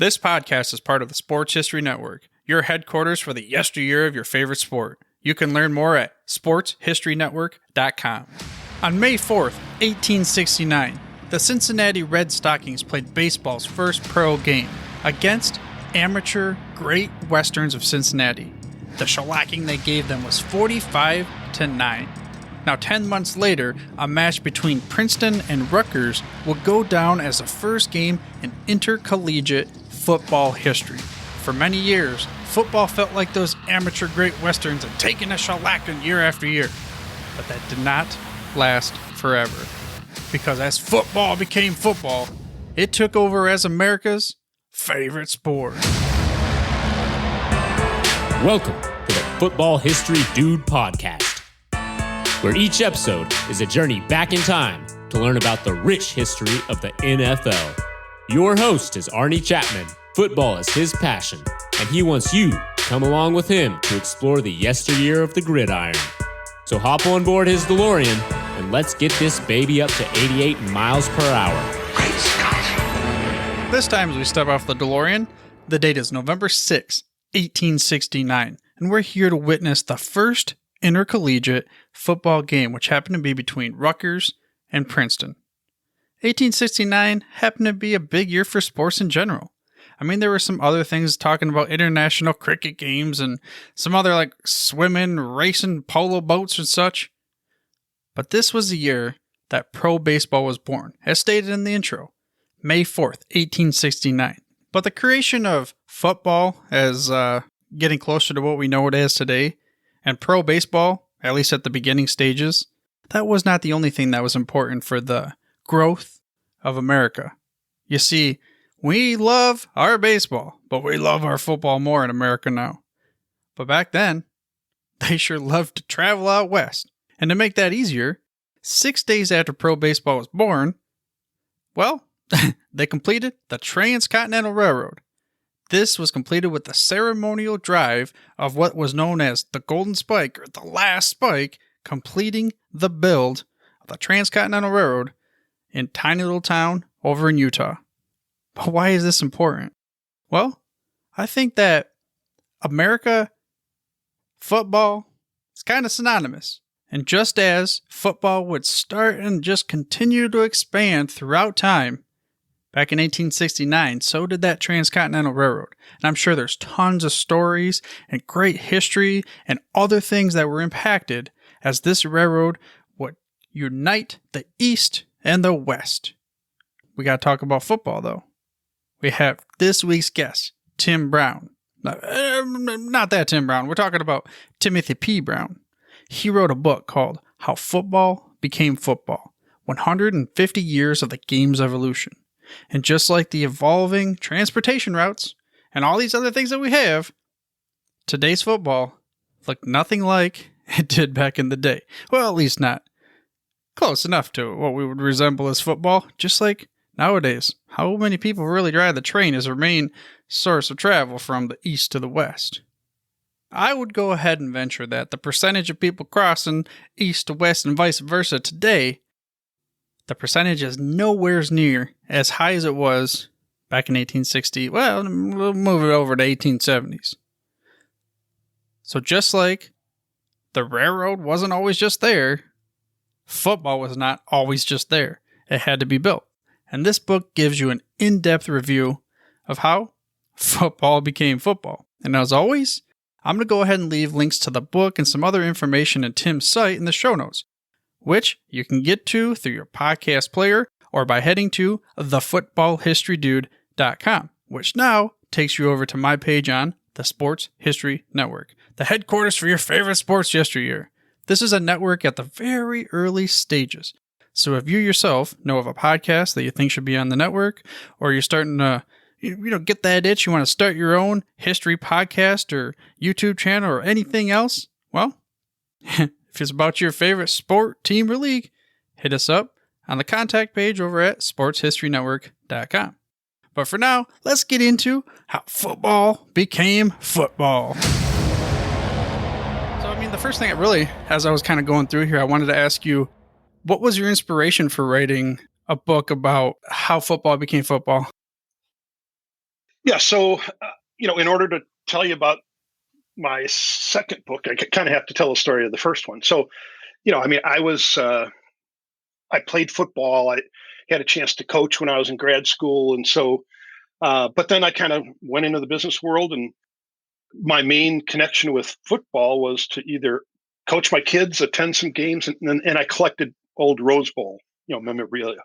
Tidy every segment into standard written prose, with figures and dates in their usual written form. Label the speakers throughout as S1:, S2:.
S1: This podcast is part of the Sports History Network, your headquarters for the yesteryear of your favorite sport. You can learn more at sportshistorynetwork.com. On May 4th, 1869, the Cincinnati Red Stockings played baseball's first pro game against amateur Great Westerns of Cincinnati. The shellacking they gave them was 45-9. Now, 10 months later, a match between Princeton and Rutgers would go down as the first game in intercollegiate football history. For many years, football felt like those amateur Great Westerns had taken a shellacking year after year. But that did not last forever. Because as football became football, it took over as America's favorite sport.
S2: Welcome to the Football History Dude podcast, where each episode is a journey back in time to learn about the rich history of the NFL. Your host is Arnie Chapman. Football is his passion, and he wants you to come along with him to explore the yesteryear of the gridiron. So hop on board his DeLorean, and let's get this baby up to 88 miles per hour.
S3: Great Scott!
S1: This time as we step off the DeLorean, the date is November 6, 1869, and we're here to witness the first intercollegiate football game, which happened to be between Rutgers and Princeton. 1869 happened to be a big year for sports in general. I mean, there were some other things talking about international cricket games and some other like swimming, racing, polo boats and such. But this was the year that pro baseball was born, as stated in the intro, May 4th, 1869. But the creation of football as getting closer to what we know it as today, and pro baseball, at least at the beginning stages, that was not the only thing that was important for the growth of America. You see, we love our baseball, but we love our football more in America now. But back then, they sure loved to travel out west. And to make that easier, 6 days after pro baseball was born, well, they completed the Transcontinental Railroad. This was completed with the ceremonial drive of what was known as the Golden Spike, or the last spike, completing the build of the Transcontinental Railroad in tiny little town over in Utah. But why is this important? Well, I think that America, football, is kind of synonymous. And just as football would start and just continue to expand throughout time, back in 1869, so did that Transcontinental Railroad. And I'm sure there's tons of stories and great history and other things that were impacted as this railroad would unite the East and the West. We got to talk about football, though. We have this week's guest, Tim Brown. Not that Tim Brown. We're talking about Timothy P. Brown. He wrote a book called How Football Became Football, 150 Years of the Game's Evolution. And just like the evolving transportation routes and all these other things that we have, today's football looked nothing like it did back in the day. Well, at least not close enough to what we would resemble as football, just like nowadays. How many people really drive the train as their main source of travel from the east to the west? I would go ahead and venture that the percentage of people crossing east to west and vice versa today, the percentage is nowhere near as high as it was back in 1860. Well, we'll move it over to 1870s. So just like the railroad wasn't always just there, football was not always just there. It had to be built. And this book gives you an in-depth review of how football became football. And as always, I'm going to go ahead and leave links to the book and some other information in Tim's site in the show notes, which you can get to through your podcast player or by heading to thefootballhistorydude.com, which now takes you over to my page on the Sports History Network, the headquarters for your favorite sports yesteryear. This is a network at the very early stages. So if you yourself know of a podcast that you think should be on the network, or you're starting to get that itch, you want to start your own history podcast or YouTube channel or anything else, well, if it's about your favorite sport, team, or league, hit us up on the contact page over at sportshistorynetwork.com. But for now, let's get into how football became football. So, the first thing as I was kind of going through here, I wanted to ask you, what was your inspiration for writing a book about how football became football?
S4: Yeah. So, in order to tell you about my second book, I kind of have to tell the story of the first one. So, I played football. I had a chance to coach when I was in grad school. And so, but then I kind of went into the business world, and my main connection with football was to either coach my kids, attend some games, and I collected old Rose Bowl, memorabilia.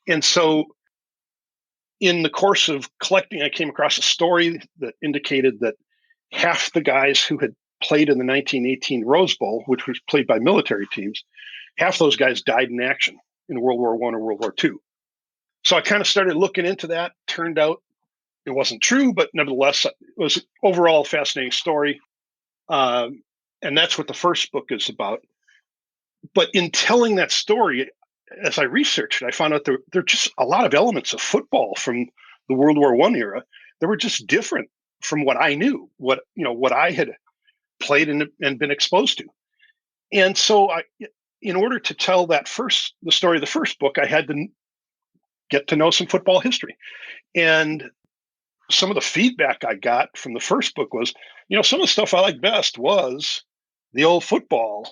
S4: And so in the course of collecting, I came across a story that indicated that half the guys who had played in the 1918 Rose Bowl, which was played by military teams, half those guys died in action in World War I or World War II. So I kind of started looking into that. Turned out it wasn't true, but nevertheless, it was overall a fascinating story. And that's what the first book is about. But in telling that story, as I researched it, I found out there are just a lot of elements of football from the World War I era that were just different from what I knew, what I had played and been exposed to. And so in order to tell the story of the first book, I had to get to know some football history. And some of the feedback I got from the first book was, some of the stuff I liked best was the old football,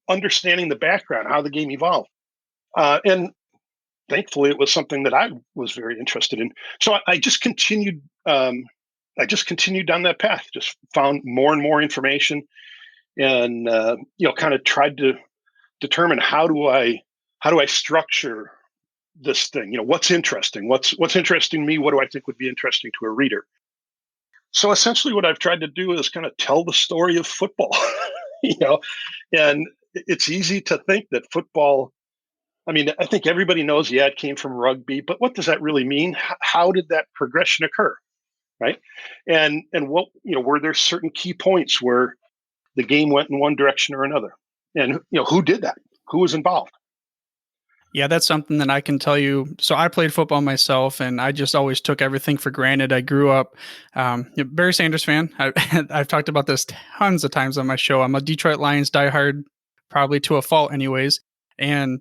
S4: understanding the background, how the game evolved. And thankfully, it was something that I was very interested in. So I just continued. Down that path. Just found more and more information, and kind of tried to determine how do I structure this thing. What's interesting? What's interesting to me? What do I think would be interesting to a reader? So essentially, what I've tried to do is kind of tell the story of football. And it's easy to think that football. I mean, I think everybody knows, it came from rugby, but what does that really mean? How did that progression occur, right? And what were there certain key points where the game went in one direction or another, and who did that? Who was involved?
S1: Yeah, that's something that I can tell you. So I played football myself, and I just always took everything for granted. I grew up Barry Sanders fan. I've talked about this tons of times on my show. I'm a Detroit Lions diehard, probably to a fault, anyways. And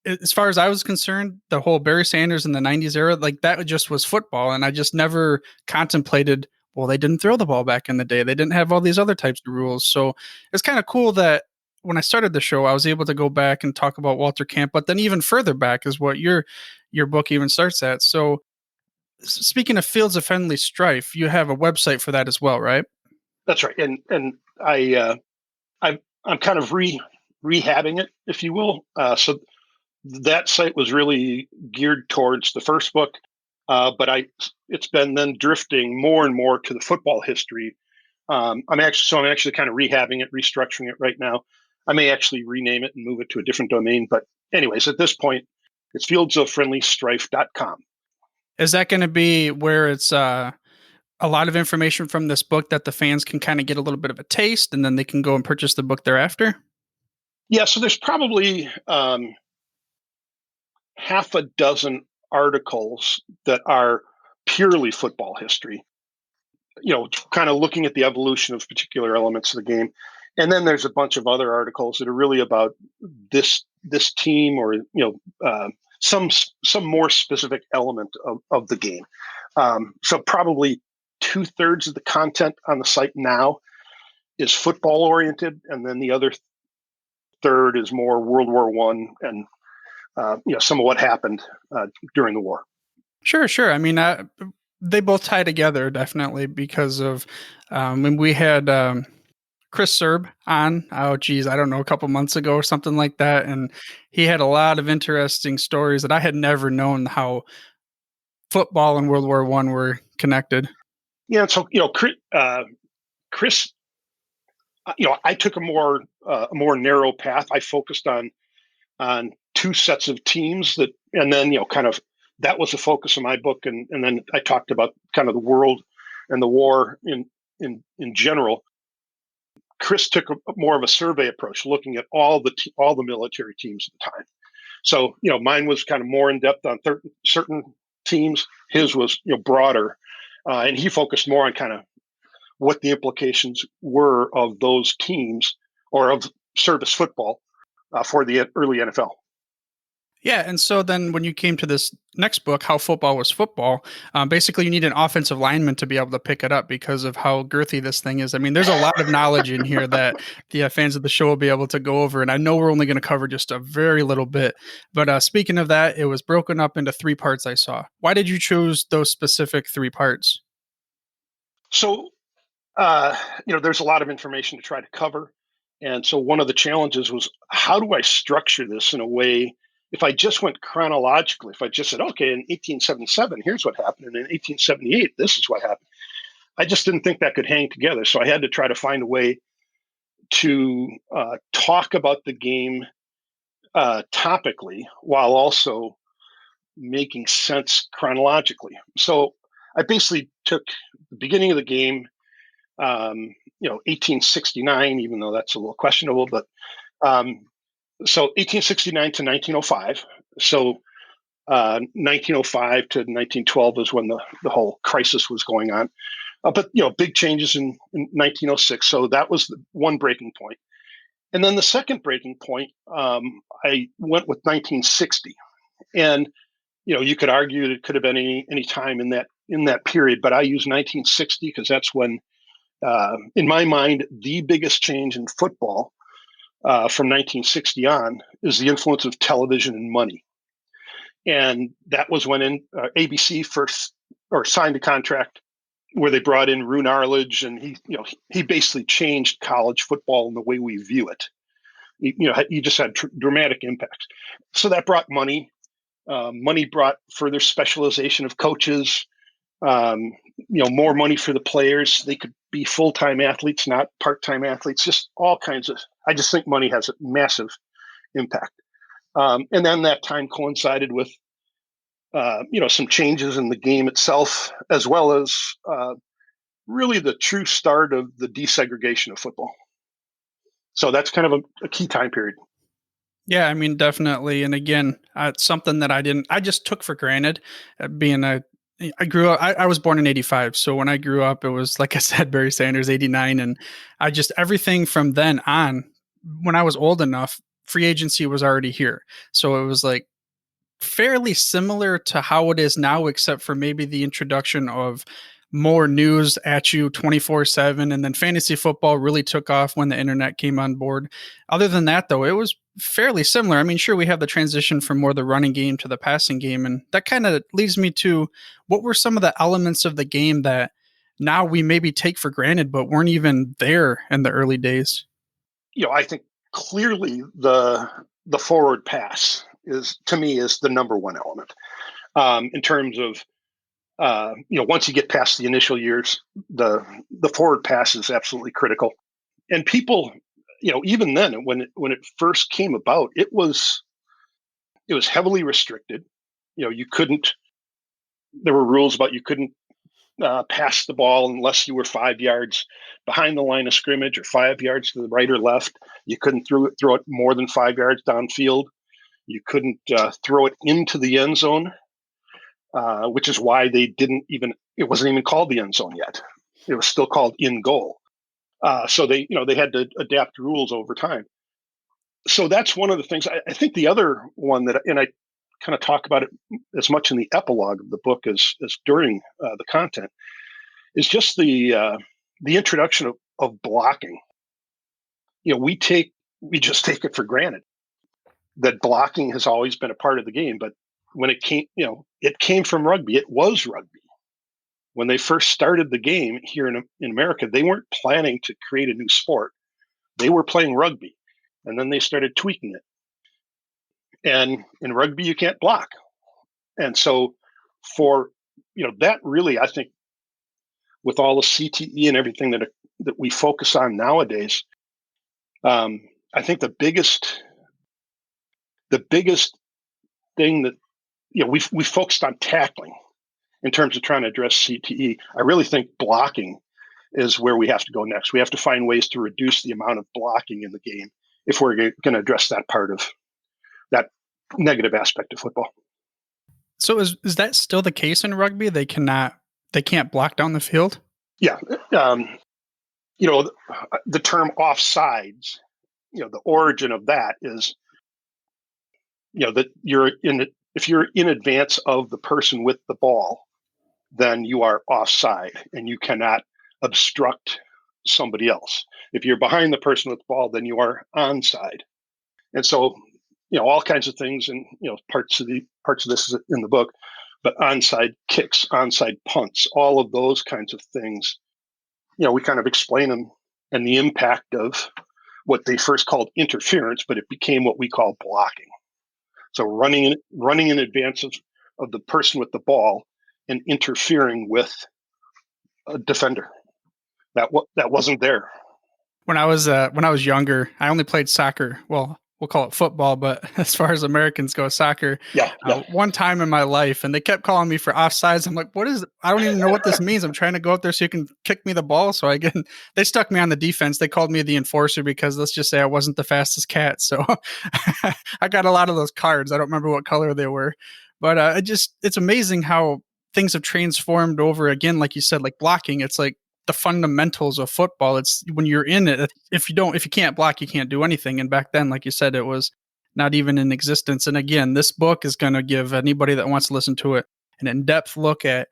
S1: as far as I was concerned, the whole Barry Sanders in the 90s era, like that just was football. And I just never contemplated, well, they didn't throw the ball back in the day. They didn't have all these other types of rules. So it's kind of cool that when I started the show, I was able to go back and talk about Walter Camp, but then even further back is what your book even starts at. So speaking of Fields of Friendly Strife, you have a website for that as well, right?
S4: That's right. And I'm kind of rehabbing it, if you will. So that site was really geared towards the first book, but it's been then drifting more and more to the football history. I'm actually kind of rehabbing it, restructuring it right now. I may actually rename it and move it to a different domain, but anyways, at this point, it's fieldsoffriendlystrife.com.
S1: Is that going to be where it's a lot of information from this book that the fans can kind of get a little bit of a taste, and then they can go and purchase the book thereafter?
S4: Yeah, so there's probably half a dozen articles that are purely football history, kind of looking at the evolution of particular elements of the game. And then there's a bunch of other articles that are really about this team, or some more specific element of the game. So probably 2/3 of the content on the site now is football oriented, and then the other third is more World War I and some of what happened during the war.
S1: Sure. I mean, they both tie together definitely because of when we had Chris Serb on, I don't know, a couple months ago or something like that. And he had a lot of interesting stories that I had never known how football and World War I were connected.
S4: Yeah. So, Chris, I took a more narrow path. I focused on two sets of teams and then, kind of that was the focus of my book. And then I talked about kind of the world and the war in general. Chris took more of a survey approach, looking at all the military teams at the time. So, mine was kind of more in depth on certain teams. His was, broader, and he focused more on kind of what the implications were of those teams or of service football for the early NFL.
S1: Yeah, and so then when you came to this next book, How Football Was Football, basically you need an offensive lineman to be able to pick it up because of how girthy this thing is. I mean, there's a lot of knowledge in here that the fans of the show will be able to go over, and I know we're only going to cover just a very little bit. But speaking of that, it was broken up into three parts I saw. Why did you choose those specific three parts?
S4: So, there's a lot of information to try to cover. And so one of the challenges was, how do I structure this in a way? If I just went chronologically, if I just said, okay, in 1877, here's what happened, and in 1878, this is what happened, I just didn't think that could hang together. So I had to try to find a way to talk about the game topically while also making sense chronologically. So I basically took the beginning of the game, 1869, even though that's a little questionable, but um, so 1869 to 1905. So 1905 to 1912 is when the whole crisis was going on. But big changes in 1906. So that was the one breaking point. And then the second breaking point, I went with 1960. And you could argue that it could have been any time in that period, but I use 1960 because that's when, in my mind, the biggest change in football from 1960 on is the influence of television and money. And that was when ABC first signed a contract where they brought in Roone Arledge, and he basically changed college football in the way we view it. He just had dramatic impacts. So that brought money. Money brought further specialization of coaches. More money for the players. They could be full-time athletes, not part-time athletes. Just all kinds of. I just think money has a massive impact. And then that time coincided with some changes in the game itself, as well as really the true start of the desegregation of football. So that's kind of a key time period.
S1: Yeah, I mean, definitely. And again, it's something that I just took for granted. I grew up, I was born in 85. So when I grew up, it was, like I said, Barry Sanders, 89. And everything from then on, when I was old enough, free agency was already here. So it was like fairly similar to how it is now, except for maybe the introduction of more news at you 24/7. And then fantasy football really took off when the internet came on board. Other than that, though, it was fairly similar. I mean, sure, we have the transition from more the running game to the passing game. And that kind of leads me to, what were some of the elements of the game that now we maybe take for granted, but weren't even there in the early days?
S4: I think clearly the forward pass is, to me, is the number one element in terms of once you get past the initial years, the forward pass is absolutely critical. And people, even then, when it first came about, it was heavily restricted. You couldn't. There were rules about you couldn't pass the ball unless you were 5 yards behind the line of scrimmage or 5 yards to the right or left. You couldn't throw it more than 5 yards downfield. You couldn't throw it into the end zone, which is why they didn't even. It wasn't even called the end zone yet. It was still called in goal. So they had to adapt rules over time. So that's one of the things. I think the other one that, and I kind of talk about it as much in the epilogue of the book as during the content, is just the introduction of blocking. We just take it for granted that blocking has always been a part of the game, but when it came from rugby. It was rugby. When they first started the game here in America, they weren't planning to create a new sport. They were playing rugby, and then they started tweaking it. And in rugby, you can't block. And so for, that really, I think, with all the CTE and everything that we focus on nowadays, I think the biggest thing that, we focused on tackling in terms of trying to address CTE. I really think blocking is where we have to go next. We have to find ways to reduce the amount of blocking in the game if we're going to address that part of that negative aspect of football.
S1: So is that still the case in rugby? They can't block down the field?
S4: Yeah. The term offsides, the origin of that is that if you're in advance of the person with the ball, then you are offside and you cannot obstruct somebody else. If you're behind the person with the ball, then you are onside. And so, all kinds of things, and parts of this is in the book, but onside kicks, onside punts, all of those kinds of things, we kind of explain them and the impact of what they first called interference, but it became what we call blocking. So running in advance of the person with the ball and interfering with a defender that wasn't there.
S1: When I was younger, I only played soccer. Well, we'll call it football, but as far as Americans go, soccer.
S4: Yeah.
S1: One time in my life, and they kept calling me for offsides. I'm like, what is? I don't even know what this means. I'm trying to go out there so you can kick me the ball. So they stuck me on the defense. They called me the enforcer because let's just say I wasn't the fastest cat. So I got a lot of those cards. I don't remember what color they were, but it's amazing how things have transformed over again. Like you said, like blocking. It's like the fundamentals of football. It's when you're in it. If you can't block, you can't do anything. And back then, like you said, it was not even in existence. And again, this book is going to give anybody that wants to listen to it an in-depth look at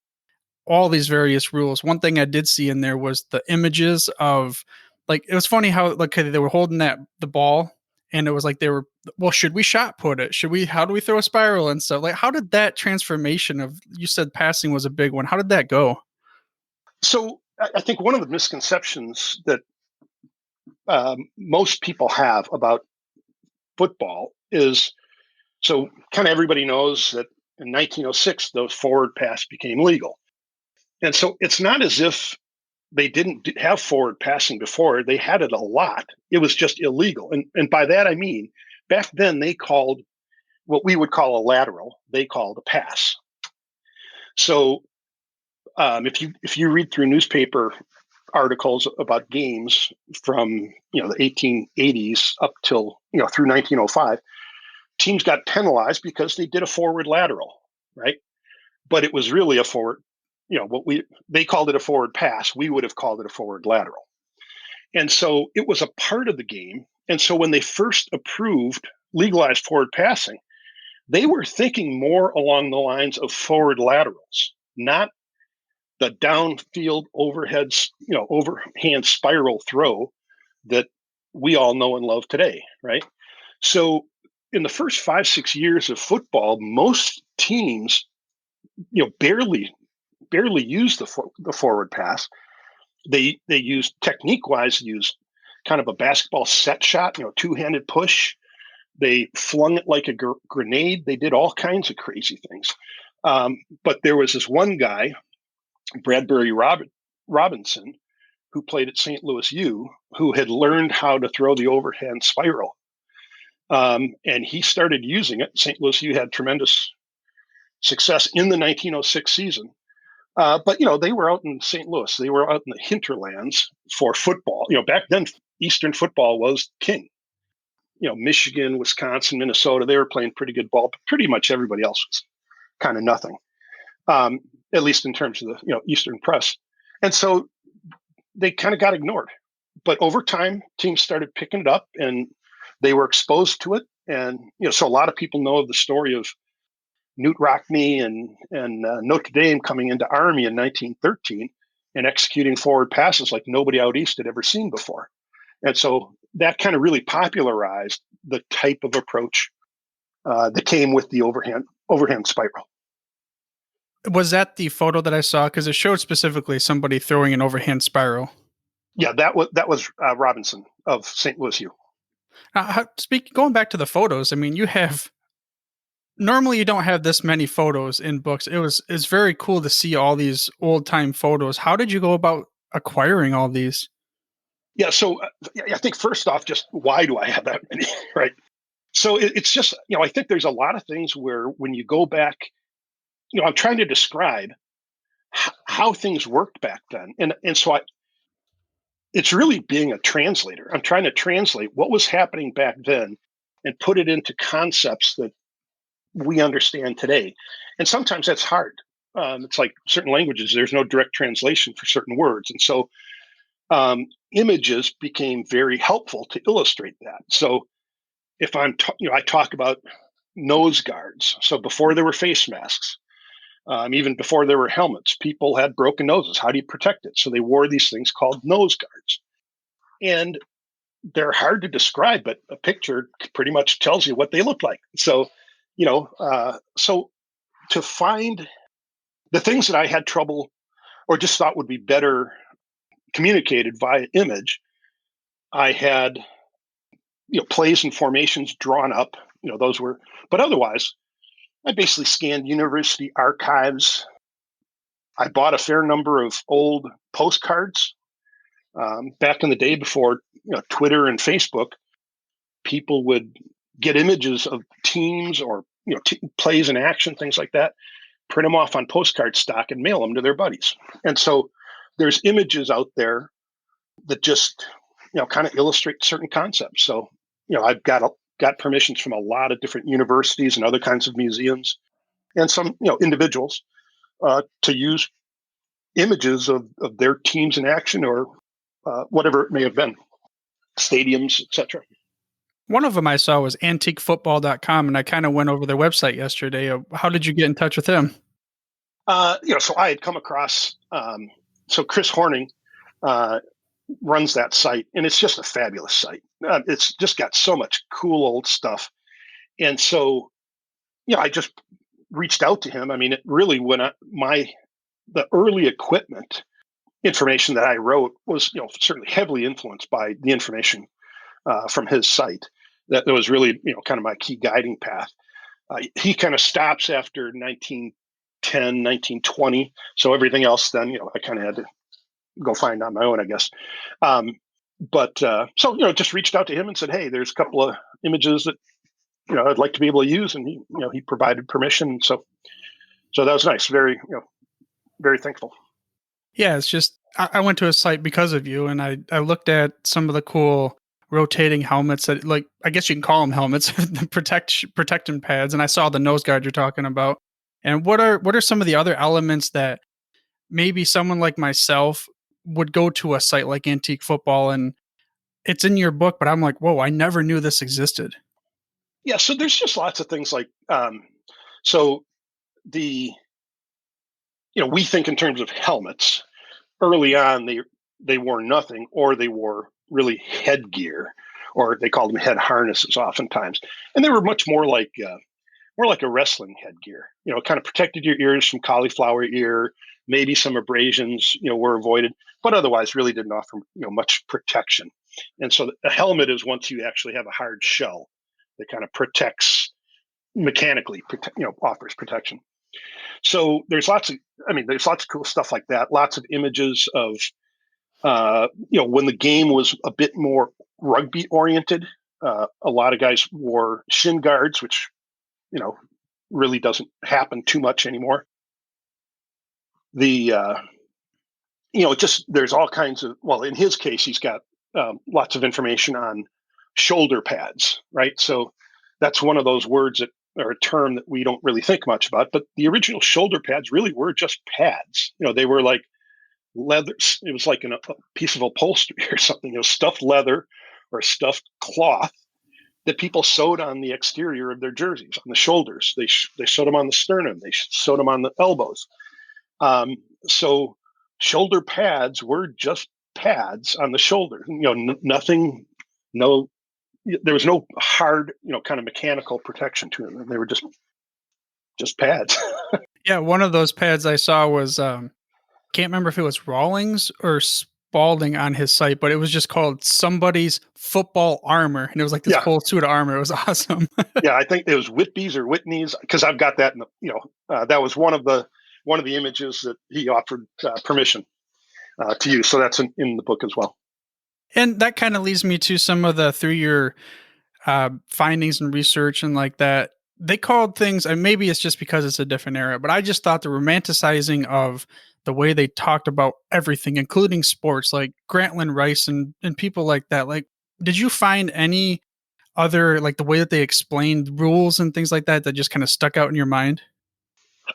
S1: all these various rules. One thing I did see in there was the images of, like, it was funny how they were holding the ball, and it was like well, should we shot put it? How do we throw a spiral and stuff? Like, how did that transformation of, you said passing was a big one. How did that go?
S4: So I think one of the misconceptions that most people have about football is, so kind of everybody knows that in 1906, the forward pass became legal. And so it's not as if they didn't have forward passing before. They had it a lot. It was just illegal. And by that, I mean, back then they called what we would call a lateral, they called a pass. So if you read through newspaper articles about games from the 1880s up till through 1905, teams got penalized because they did a forward lateral, right? But it was really a forward, they called it a forward pass. We would have called it a forward lateral. And so it was a part of the game. And so when they first legalized forward passing, they were thinking more along the lines of forward laterals, not the downfield overhand spiral throw that we all know and love today, right? So in the first 5-6 years of football, most teams, barely used the forward pass. They used technique-wise, used kind of a basketball set shot, two-handed push. They flung it like a grenade. They did all kinds of crazy things. But there was this one guy, Bradbury Robinson, who played at St. Louis U, who had learned how to throw the overhand spiral. And he started using it. St. Louis U had tremendous success in the 1906 season. But, they were out in St. Louis. They were out in the hinterlands for football. Back then, Eastern football was king. Michigan, Wisconsin, Minnesota, they were playing pretty good ball, but pretty much everybody else was kind of nothing, at least in terms of the Eastern press. And so they kind of got ignored. But over time, teams started picking it up and they were exposed to it. And, so a lot of people know of the story of Newt Rockne and Notre Dame coming into Army in 1913 and executing forward passes like nobody out east had ever seen before. And so that kind of really popularized the type of approach that came with the overhand spiral.
S1: Was that the photo that I saw? Because it showed specifically somebody throwing an overhand spiral.
S4: Yeah, that was Robinson of St. Louis U.
S1: Going back to the photos, I mean, normally you don't have this many photos in books. It's very cool to see all these old time photos. How did you go about acquiring all these?
S4: Yeah, so I think first off, just why do I have that many, right? So it's just, I think there's a lot of things where when you go back, I'm trying to describe how things worked back then. And so it's really being a translator. I'm trying to translate what was happening back then and put it into concepts that we understand today. And sometimes that's hard. It's like certain languages, there's no direct translation for certain words. And so images became very helpful to illustrate that. So if I talk about nose guards. So before there were face masks, even before there were helmets, people had broken noses. How do you protect it? So they wore these things called nose guards. And they're hard to describe, but a picture pretty much tells you what they look like. So, so to find the things that I had trouble or just thought would be better communicated via image, I had, plays and formations drawn up. Those were, but otherwise, I basically scanned university archives. I bought a fair number of old postcards. Back in the day before Twitter and Facebook, people would get images of teams or plays in action, things like that, print them off on postcard stock and mail them to their buddies. And so there's images out there that just kind of illustrate certain concepts. So I've got permissions from a lot of different universities and other kinds of museums, and some individuals to use images of their teams in action or whatever it may have been, stadiums, etc.
S1: One of them I saw was antiquefootball.com, and I kind of went over their website yesterday. How did you get in touch with him?
S4: So I had come across, so Chris Horning runs that site, and it's just a fabulous site. It's just got so much cool old stuff. And so, I just reached out to him. I mean, it really, the early equipment information that I wrote was, certainly heavily influenced by the information from his site. That was really, kind of my key guiding path. He kind of stops after 1910, 1920. So everything else then, I kind of had to go find on my own, I guess. So, just reached out to him and said, hey, there's a couple of images that, I'd like to be able to use. And he provided permission. So that was nice. Very, very thankful.
S1: Yeah, it's just, I went to a site because of you, and I looked at some of the cool rotating helmets that, like, I guess you can call them helmets, the protection pads. And I saw the nose guard you're talking about. And what are some of the other elements that maybe someone like myself would go to a site like Antique Football, and it's in your book, but I'm like, whoa, I never knew this existed.
S4: Yeah. So there's just lots of things like, so the, we think in terms of helmets. Early on, they wore nothing, or they wore really headgear, or they called them head harnesses oftentimes. And they were much more like a wrestling headgear. It kind of protected your ears from cauliflower ear. Maybe some abrasions, were avoided, but otherwise really didn't offer, much protection. And so a helmet is once you actually have a hard shell that kind of protects mechanically, offers protection. So there's lots of cool stuff like that. Lots of images of, when the game was a bit more rugby oriented. A lot of guys wore shin guards, which, really doesn't happen too much anymore. There's all kinds of, well, in his case, he's got lots of information on shoulder pads, right? So that's one of those words that, or a term that we don't really think much about, but the original shoulder pads really were just pads. They were like leather. It was like a piece of upholstery or something. Stuffed leather or stuffed cloth that people sewed on the exterior of their jerseys, on the shoulders. They sewed them on the sternum. They sewed them on the elbows. So shoulder pads were just pads on the shoulder. Nothing. There was no hard, kind of mechanical protection to them. They were just pads.
S1: Yeah, one of those pads I saw was, can't remember if it was Rawlings or Spalding on his site, but it was just called Somebody's Football Armor. And it was like this whole suit of armor. It was awesome.
S4: Yeah, I think it was Whitby's or Whitney's, because I've got that in the, that was one of the images that he offered permission to use. So that's in the book as well.
S1: And that kind of leads me to some of the through your findings and research and like that. They called things, and maybe it's just because it's a different era, but I just thought the romanticizing of the way they talked about everything, including sports, like Grantland Rice and people like that. Like, did you find any other, like the way that they explained rules and things like that, that just kind of stuck out in your mind?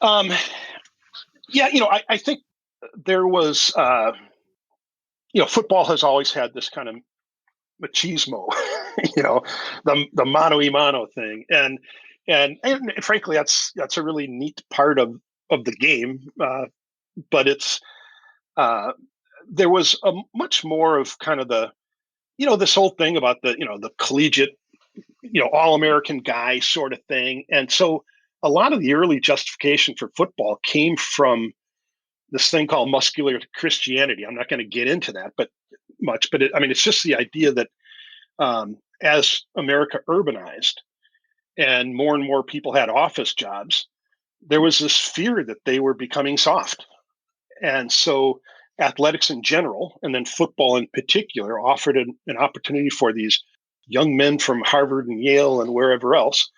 S4: Yeah, I think there was, football has always had this kind of machismo, the mano a mano thing. And, And frankly, that's a really neat part of the game. But it's there was a much more of kind of the this whole thing about the collegiate all American guy sort of thing, and so a lot of the early justification for football came from this thing called muscular Christianity. I'm not going to get into that, but it's just the idea that as America urbanized and more people had office jobs, there was this fear that they were becoming soft. And so athletics in general, and then football in particular, offered an opportunity for these young men from Harvard and Yale and wherever else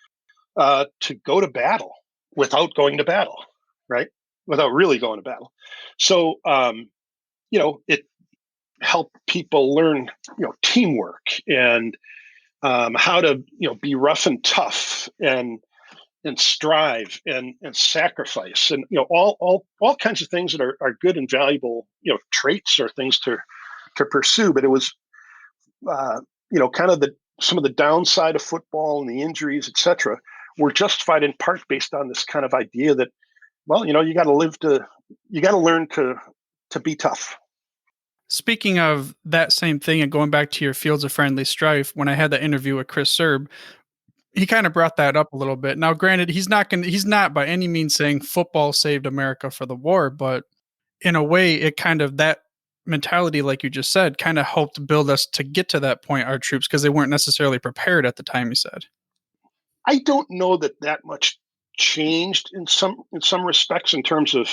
S4: to go to battle without going to battle, right? Without really going to battle. So, it helped people learn, teamwork and how to, be rough and tough and strive and sacrifice and all kinds of things that are good and valuable traits or things to pursue. But it was kind of some of the downside of football and the injuries, etc., were justified in part based on this kind of idea that you got to learn to be tough.
S1: Speaking of that same thing and going back to your Fields of Friendly Strife, when I had that interview with Chris Serb, he kind of brought that up a little bit. Now, granted, he's not by any means saying football saved America for the war, but in a way, it kind of that mentality, like you just said, kind of helped build us to get to that point, our troops, because they weren't necessarily prepared at the time, he said.
S4: I don't know that much changed in some respects in terms of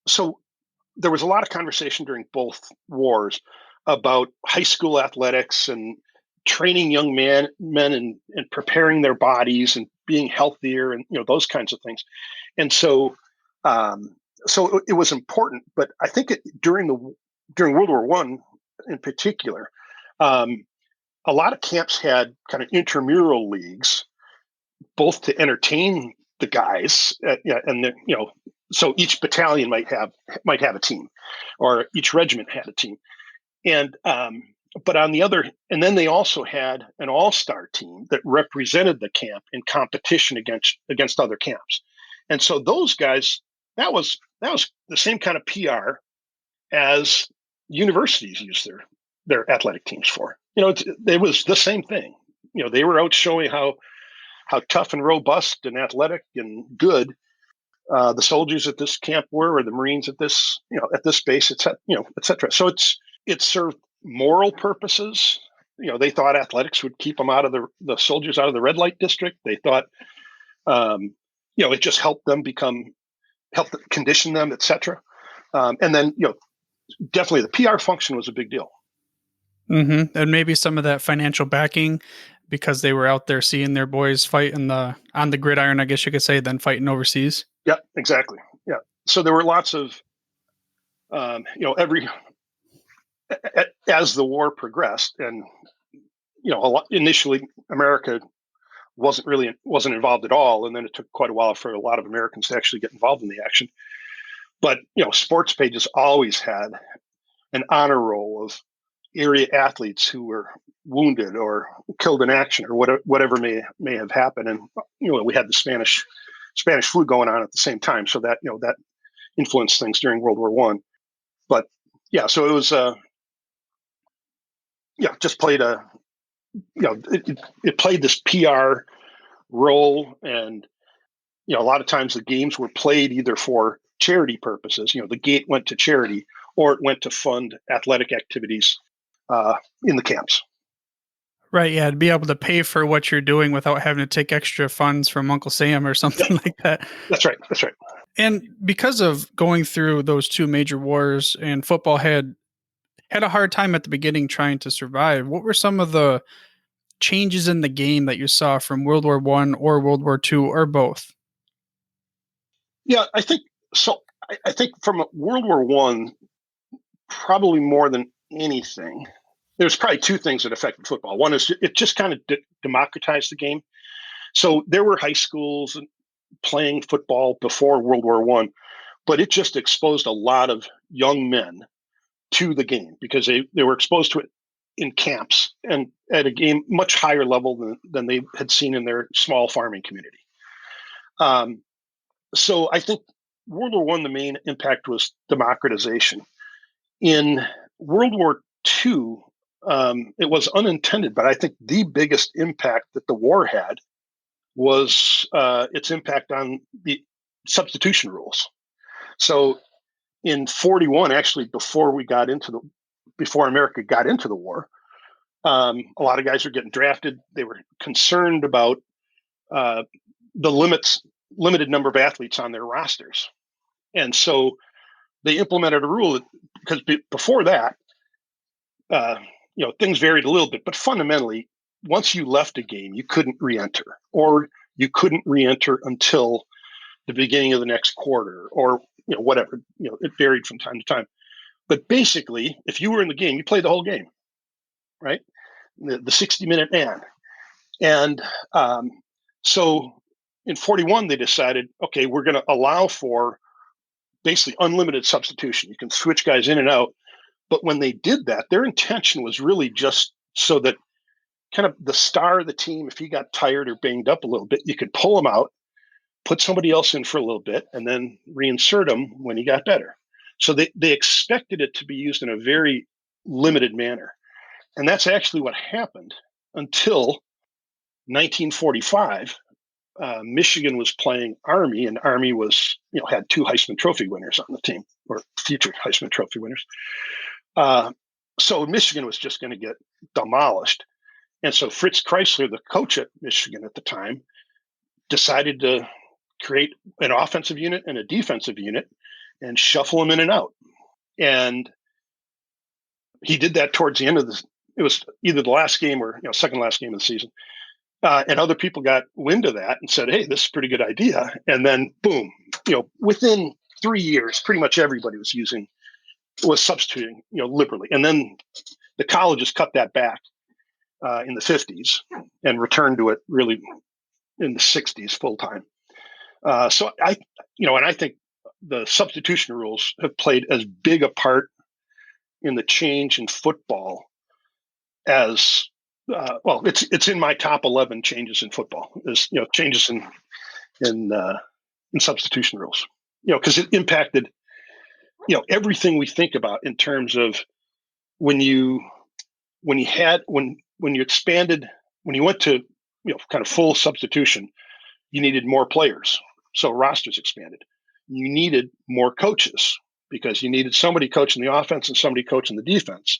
S4: so there was a lot of conversation during both wars about high school athletics and training young men and preparing their bodies and being healthier and those kinds of things. And so it was important, but I think during World War I in particular, a lot of camps had kind of intramural leagues, both to entertain the guys, and so each battalion might have a team, or each regiment had a team, and but on the other, and then they also had an all-star team that represented the camp in competition against other camps, and so those guys, that was the same kind of PR as universities use their athletic teams for. It was the same thing. They were out showing how tough and robust and athletic and good the soldiers at this camp were, or the Marines at this base, etc. So it served moral purposes. They thought athletics would keep them out of the soldiers out of the red light district. They thought, it just helped condition them, etc. And then, definitely the PR function was a big deal.
S1: Mm-hmm. And maybe some of that financial backing, because they were out there seeing their boys fight on the gridiron, I guess you could say, then fighting overseas.
S4: Yeah, exactly. Yeah. So there were lots of, as the war progressed, and initially America wasn't involved at all, and then it took quite a while for a lot of Americans to actually get involved in the action. But sports pages always had an honor roll of area athletes who were wounded or killed in action, or whatever may have happened. And we had the Spanish flu going on at the same time, so that that influenced things during World War I. But yeah, so it was just played it played this PR role, and a lot of times the games were played either for charity purposes. The gate went to charity, or it went to fund athletic activities in the camps.
S1: Right, yeah, to be able to pay for what you're doing without having to take extra funds from Uncle Sam or something like that.
S4: That's right.
S1: And because of going through those two major wars, and football had a hard time at the beginning trying to survive, what were some of the changes in the game that you saw from World War I or World War II, or both?
S4: Yeah, I think so. I think from World War I, probably more than anything, there's probably two things that affected football. One is it just kind of democratized the game. So there were high schools playing football before World War I, but it just exposed a lot of young men to the game because they were exposed to it in camps and at a game much higher level than they had seen in their small farming community. So I think World War I, the main impact was democratization. In World War II, it was unintended, but I think the biggest impact that the war had was its impact on the substitution rules. So in 41, actually, before America got into the war, a lot of guys were getting drafted. They were concerned about the limited number of athletes on their rosters. And so they implemented a rule because before that, things varied a little bit, but fundamentally, once you left a game, you couldn't re-enter, or you couldn't re-enter until the beginning of the next quarter, or whatever. It varied from time to time. But basically, if you were in the game, you played the whole game, right? The 60-minute man. And so in 41, they decided, okay, we're going to allow for basically unlimited substitution. You can switch guys in and out. But when they did that, their intention was really just so that kind of the star of the team, if he got tired or banged up a little bit, you could pull him out, put somebody else in for a little bit, and then reinsert him when he got better. So they expected it to be used in a very limited manner. And that's actually what happened until 1945. Michigan was playing Army, and Army was, had 2 Heisman Trophy winners on the team, or future Heisman Trophy winners. So Michigan was just going to get demolished. And so Fritz Kreisler, the coach at Michigan at the time, decided to create an offensive unit and a defensive unit and shuffle them in and out. And he did that towards the end of it was either the last game or second last game of the season. And other people got wind of that and said, hey, this is a pretty good idea. And then boom, within 3 years, pretty much everybody was substituting, liberally. And then the colleges cut that back in the 50s and returned to it really in the 60s full time. So I think the substitution rules have played as big a part in the change in football as it's in my top 11 changes in football. Is changes in substitution rules. Because it impacted everything we think about in terms of when you expanded, when you went to kind of full substitution, you needed more players, so rosters expanded. You needed more coaches because you needed somebody coaching the offense and somebody coaching the defense.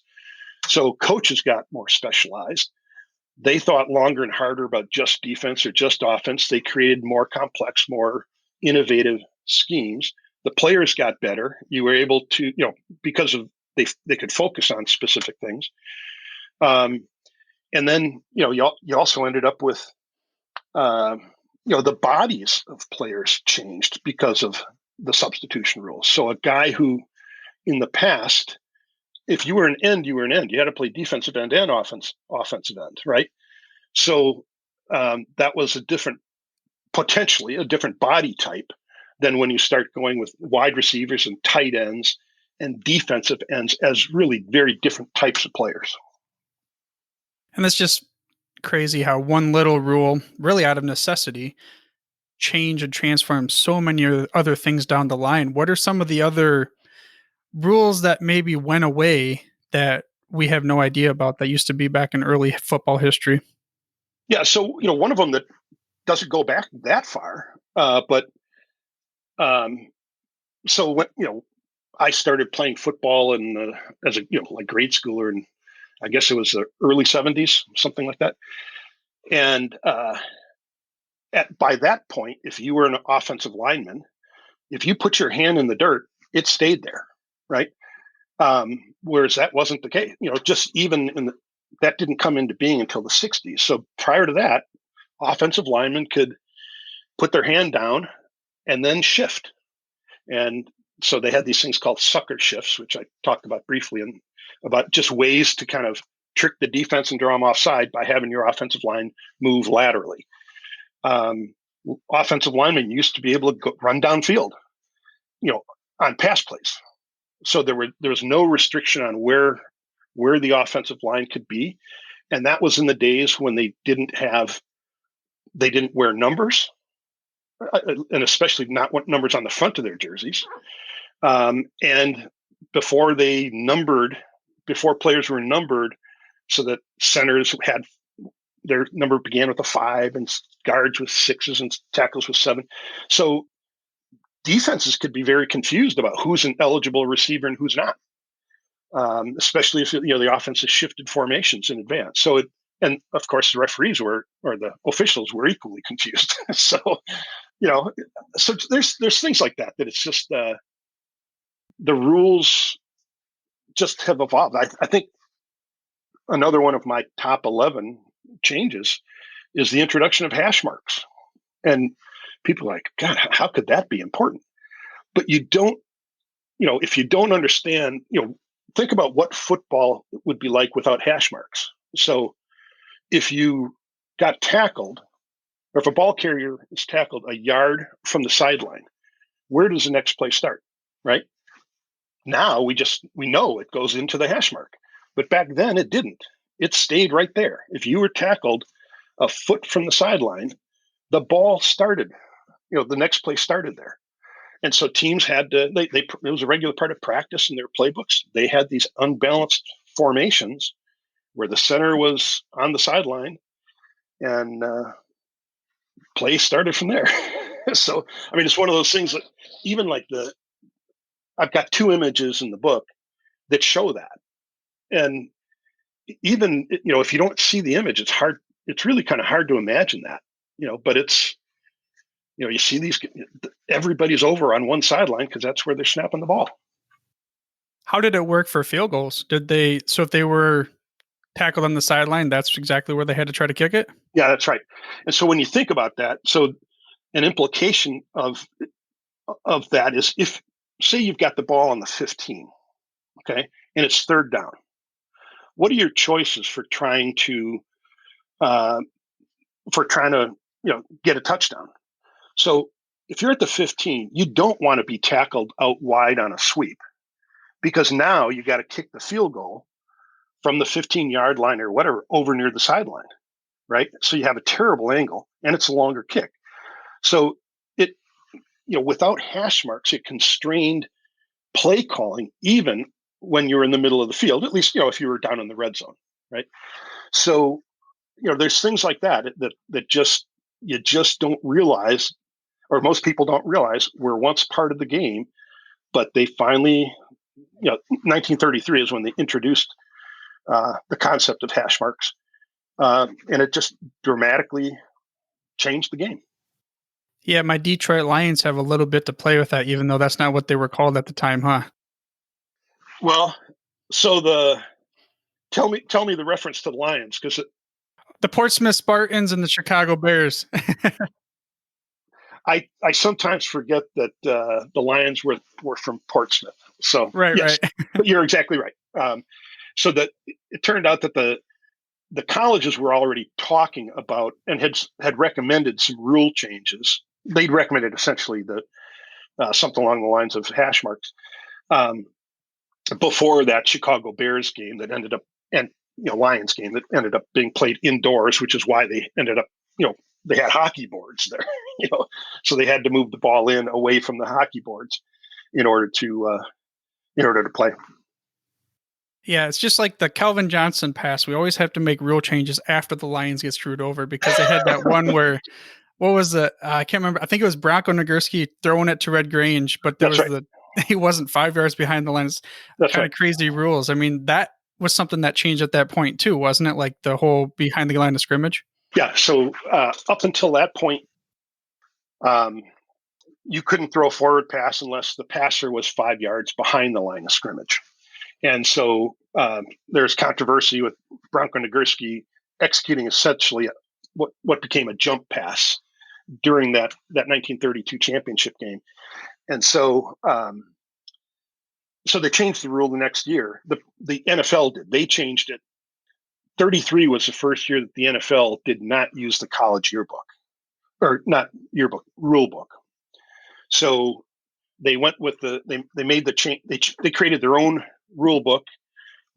S4: So coaches got more specialized. They thought longer and harder about just defense or just offense. They created more complex, more innovative schemes. The players got better. You were able to, because of they could focus on specific things. And then, you also ended up with, the bodies of players changed because of the substitution rules. So a guy who in the past, if you were an end, you were an end. You had to play defensive end and offensive end, right? So that was potentially a different body type than when you start going with wide receivers and tight ends and defensive ends as really very different types of players.
S1: And that's just crazy how one little rule, really out of necessity, change and transform so many other things down the line. What are some of the other rules that maybe went away that we have no idea about that used to be back in early football history?
S4: Yeah, so one of them that doesn't go back that far, but so when I started playing football as a like grade schooler, and I guess it was the early 70s, something like that. And by that point, if you were an offensive lineman, if you put your hand in the dirt, it stayed there, right? Whereas that wasn't the case. Just even that didn't come into being until the 60s. So prior to that, offensive linemen could put their hand down and then shift. And so they had these things called sucker shifts, which I talked about briefly, and about just ways to kind of trick the defense and draw them offside by having your offensive line move laterally. Offensive linemen used to be able to run downfield, on pass plays. So there was no restriction on where where the offensive line could be. And that was in the days when they didn't wear numbers, and especially not what numbers on the front of their jerseys. And before players were numbered, so that centers had their number began with a 5 and guards with 6s and tackles with 7. So defenses could be very confused about who's an eligible receiver and who's not, especially if the offense has shifted formations in advance. So and of course the referees or the officials were equally confused. So so there's things like that it's just the rules just have evolved. I think another one of my top 11 changes is the introduction of hash marks. And people are like, God, how could that be important? But you don't, if you don't understand, think about what football would be like without hash marks. So if you got tackled, or if a ball carrier is tackled a yard from the sideline, where does the next play start? Right? Now we know it goes into the hash mark. But back then it didn't. It stayed right there. If you were tackled a foot from the sideline, the ball started, the next play started there. And so teams had to, it was a regular part of practice in their playbooks. They had these unbalanced formations where the center was on the sideline and play started from there. So, it's one of those things that even like I've got 2 images in the book that show that. And even, if you don't see the image, it's really kind of hard to imagine that, but it's, you see everybody's over on one sideline because that's where they're snapping the ball.
S1: How did it work for field goals? So if they were tackled on the sideline, that's exactly where they had to try to kick it?
S4: Yeah, that's right. And so when you think about that, so an implication of that is, if, say you've got the ball on the 15, okay, and it's 3rd down, what are your choices for trying to get a touchdown? So if you're at the 15, you don't want to be tackled out wide on a sweep, because now you got to kick the field goal from the 15-yard line or whatever over near the sideline, right? So you have a terrible angle and it's a longer kick. So it, without hash marks, it constrained play calling even when you're in the middle of the field, at least, if you were down in the red zone, right? So, there's things like that you just don't realize, or most people don't realize, were once part of the game, but they finally, 1933 is when they introduced the concept of hash marks, and it just dramatically changed the game.
S1: Yeah, my Detroit Lions have a little bit to play with that, even though that's not what they were called at the time, huh?
S4: Well, so tell me the reference to the Lions, because
S1: the Portsmouth Spartans and the Chicago Bears.
S4: I sometimes forget that the Lions were from Portsmouth. So
S1: right,
S4: yes,
S1: right.
S4: But you're exactly right. So that it turned out that the colleges were already talking about and had recommended some rule changes. They'd recommended essentially something along the lines of hash marks before that Chicago Bears game that ended up, and Lions game that ended up being played indoors, which is why they ended up, they had hockey boards there, so they had to move the ball in away from the hockey boards in order to play.
S1: Yeah, it's just like the Calvin Johnson pass. We always have to make rule changes after the Lions get screwed over, because they had that one where, what was it? I can't remember. I think it was Bronco Nagurski throwing it to Red Grange, but there
S4: That's
S1: was
S4: right.
S1: he wasn't 5 yards behind the line. It's
S4: That's
S1: kind
S4: right.
S1: of crazy rules. That was something that changed at that point too, wasn't it? Like the whole behind the line of scrimmage.
S4: Yeah. So up until that point, you couldn't throw a forward pass unless the passer was 5 yards behind the line of scrimmage. And so there's controversy with Bronco Nagurski executing essentially what became a jump pass during that 1932 championship game. And so so they changed the rule the next year. The NFL did. They changed it. 33 was the first year that the NFL did not use the college yearbook, or not yearbook, rule book. So they went with they made the change. They created their own rule book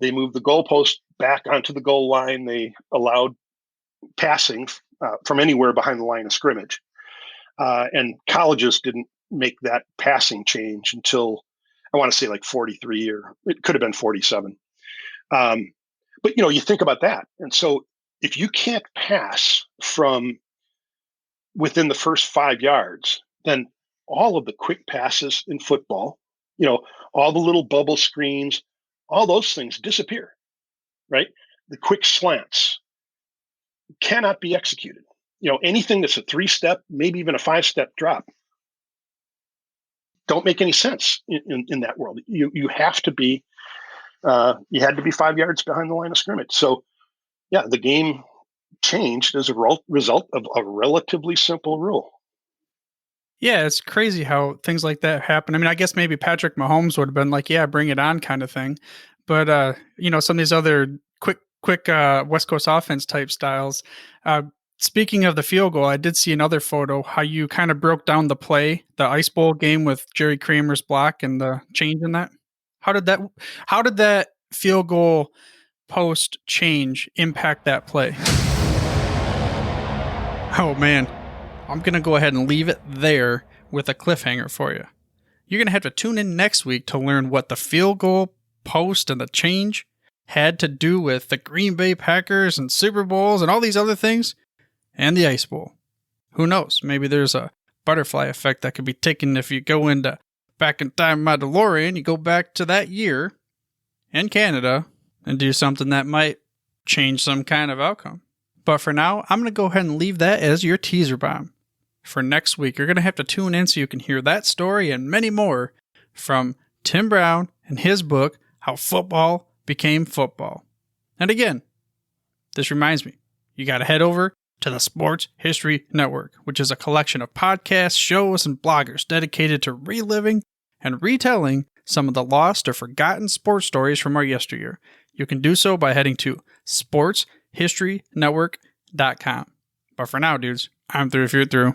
S4: They moved the goalpost back onto the goal line. They allowed passing from anywhere behind the line of scrimmage. And colleges didn't make that passing change until, I want to say, like 43, or it could have been 47. But you think about that. And so if you can't pass from within the first 5 yards, then all of the quick passes in football, all the little bubble screens, all those things disappear, right? The quick slants cannot be executed. Anything that's a 3-step, maybe even a 5-step drop, don't make any sense in that world. You have to be, you had to be 5 yards behind the line of scrimmage. So, yeah, the game changed as a result of a relatively simple rule.
S1: Yeah, it's crazy how things like that happen. I mean, I guess maybe Patrick Mahomes would have been like, yeah, bring it on kind of thing. But, some of these other quick West Coast offense type styles. Speaking of the field goal, I did see another photo, how you kind of broke down the play, the Ice Bowl game with Jerry Kramer's block and the change in that. How did that field goal post change impact that play? Oh, man. I'm going to go ahead and leave it there with a cliffhanger for you. You're going to have to tune in next week to learn what the field goal post and the change had to do with the Green Bay Packers and Super Bowls and all these other things and the Ice Bowl. Who knows? Maybe there's a butterfly effect that could be taken if you go into back in time my DeLorean, you go back to that year in Canada and do something that might change some kind of outcome. But for now, I'm going to go ahead and leave that as your teaser bomb. For next week, you're going to have to tune in so you can hear that story and many more from Tim Brown and his book, How Football Became Football. And again, this reminds me, you got to head over to the Sports History Network, which is a collection of podcasts, shows, and bloggers dedicated to reliving and retelling some of the lost or forgotten sports stories from our yesteryear. You can do so by heading to sportshistorynetwork.com. But for now, dudes, I'm through if you're through.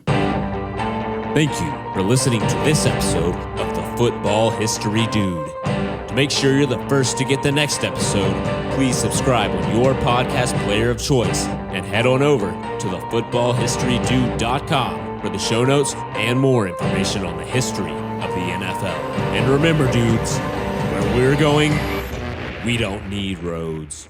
S2: Thank you for listening to this episode of the Football History Dude. To make sure you're the first to get the next episode, please subscribe on your podcast player of choice and head on over to thefootballhistorydude.com for the show notes and more information on the history of the NFL. And remember, dudes, where we're going, we don't need roads.